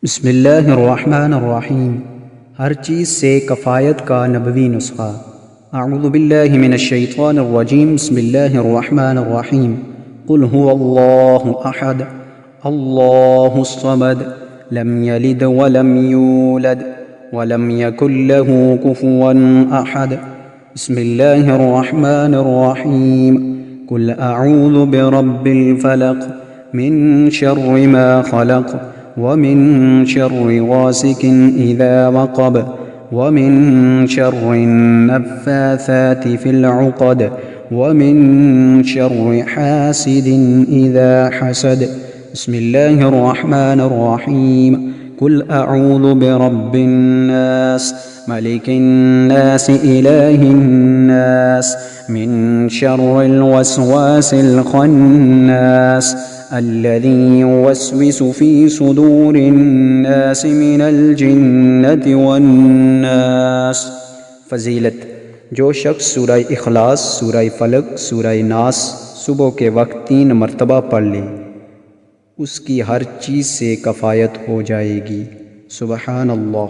बिस्मिल्लाहिर्रहमानिर्रहीम। हर चीज़ से कफ़ायत का नबवी नुस्खा। अऊज़ु बिल्लाहि मिनश्शैतानिर्रजीम। बिस्मिल्लाहिर्रहमानिर्रहीम। कुल हुवल्लाहु अहद अल्लाहुस समद लम यलिद वलम यूलद वलम यकुल लहू कुफुवन अहद। बिस्मिल्लाहिर्रहमानिर्रहीम। कुल अऊज़ु बिरब्बिल फलक मिन शर्रि मा खलक वमिन शर्रि गासिकिन इज़ा वक़ब वमिन शर्रि नफ़्फ़ाथाति फ़िल उक़द वमिन शर्रि हासिदिन इज़ा हसद। बिस्मिल्लाहिर्रहमानिर्रहीम। कुल अऊज़ु बिरब्बिन नास मलिकिन नास इलाहिन नास मिन शर्रिल वस्वासिल खन्नास अल्लज़ी युवस्विसु फ़ी सुदूरिन नास मिनल जिन्नति वन्नास। फ़ज़ीलत: जो शख्स सूरह इखलास, सूरह फलक, सूरह नास सुबह के वक्त 3 मरतबा पढ़ ले, उसकी हर चीज़ से कफ़ायत हो जाएगी। सुबहान अल्लाह।